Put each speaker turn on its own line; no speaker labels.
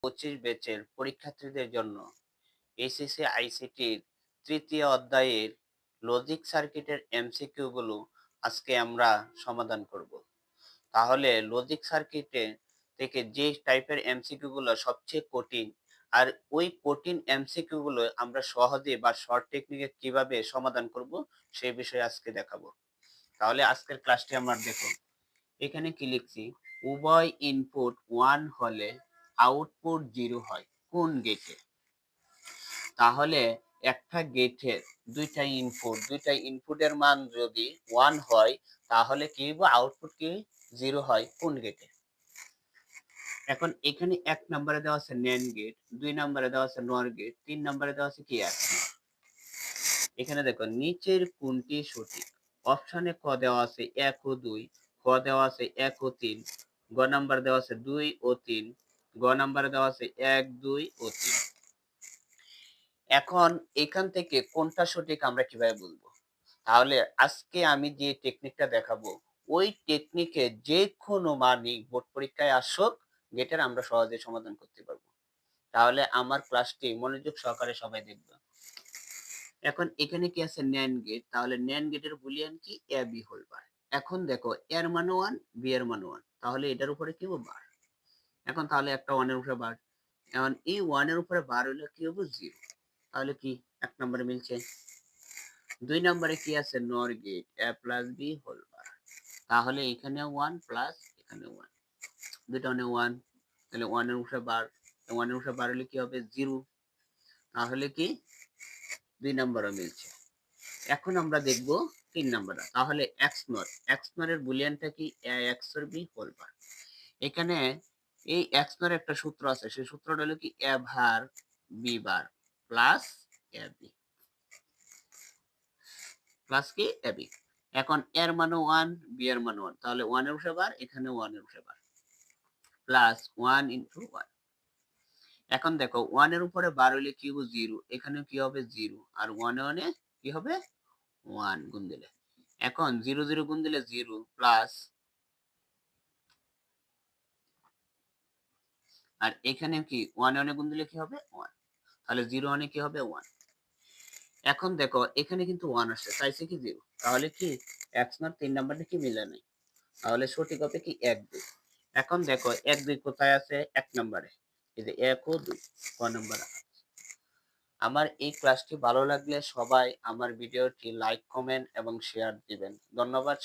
25 ব্যাচের পরীক্ষার্থীদের জন্য এসএসসি আইসিটির তৃতীয় অধ্যায়ের লজিক সার্কিটের এমসিকিউ গুলো আজকে আমরা সমাধান করব। তাহলে লজিক সার্কিটে থেকে যে টাইপের এমসিকিউ গুলো সবচেয়ে কঠিন, আর ওই কঠিন এমসিকিউ গুলো আমরা সহজে বা শর্ট টেকনিকে কিভাবে সমাধান করব সেই বিষয়ে আজকে দেখাবো। তাহলে আজকের ক্লাসটি আমরা দেখো। এখানে কি লিখছি, উভয় ইনপুট 1 হলে আউটপুট 0 হয় কোন গেটে? তাহলে একটা গেটের দুইটা ইনপুটের মান যদি 1 হয় তাহলে কি হবে, আউটপুট কি 0 হয় কোন গেটে? এখন এখানে 1 নম্বরে দেওয়া আছে NAND গেট, 2 নম্বরে দেওয়া আছে NOR গেট, 3 নম্বরে দেওয়া আছে কি আছে। এখানে দেখো নিচের কোনটি সঠিক? অপশনে ক দেওয়া আছে 1 ও 2, খ দেওয়া আছে 1 ও 3, গ নাম্বার দেওয়া আছে 2 ও 3, গ নাম্বারে দেওয়া আছে 1, 2 ও 3। এখন এখান থেকে কোনটা সঠিক আমরা কিভাবে বলবো? তাহলে আজকে আমি যে টেকনিকটা দেখাবো ওই টেকনিকে যে কোনো মানই বোর্ড পরীক্ষায় আসুক গেটের আমরা সহজে সমাধান করতে পারবো। তাহলে আমার ক্লাসটি মনোযোগ সহকারে সবাই দেখবে। এখন এখানে কি আছে NAND গেট, তাহলে NAND গেটের বুলিয়ান কি a b হোল বার। এখন দেখো এর মান 1, b এর মান 1, তাহলে এটার উপরে কি হবে বার। এখন তাহলে একটা 1 এর উপরে বার, এখন এই 1 এর উপরে বার হলে কি হবে 0, তাহলে কি এক নম্বরে মিলছে। 2 নম্বরে কি আছে NOR gate a plus b whole bar, তাহলে এখানে 1 প্লাস এখানে 1, দুইটা মানে 1, তাহলে 1 এর উপরে বার, 1 এর উপরে বার হলে কি হবে 0, তাহলে কি 2 নম্বরও মিলছে। এখন আমরা দেখব 3 নাম্বারটা, তাহলে XNOR এর বুলিয়ানটা কি a XOR b whole bar. এখানে এই XNOR একটা সূত্র আছে, সেই সূত্রটা হলো কি a ভার b বার প্লাস ab প্লাস কি ab। এখন এর মান 1, b এর মান 1, তাহলে 1 এর উপরে বার, এখানে 1 এর উপরে বার প্লাস 1 ইনটু 1। এখন দেখো 1 এর উপরে বার হলে কি হবে 0, এখানে কি হবে 0, আর 1 এ 1 এ কি হবে 1 গুণ দিলে। এখন 0 0 গুণ দিলে 0 প্লাস, আর এখানে কি 1 1 এ গুণ দিলে কি হবে 1, তাহলে 0 1 এ কি হবে 1। এখন দেখো এখানে কিন্তু 1 আসছে, চাইছে কি 0, তাহলে কি XNOR 3 নাম্বারটা কি মিলে নাই, তাহলে সঠিক হবে কি 1 2। এখন দেখো 1 2 কোথায় আছে, 1 নম্বরে, এই যে 1 ও 2 ক নাম্বার। আমার এই ক্লাসটি ভালো লাগলে সবাই আমার ভিডিওটি লাইক কমেন্ট এবং শেয়ার দিবেন। ধন্যবাদ।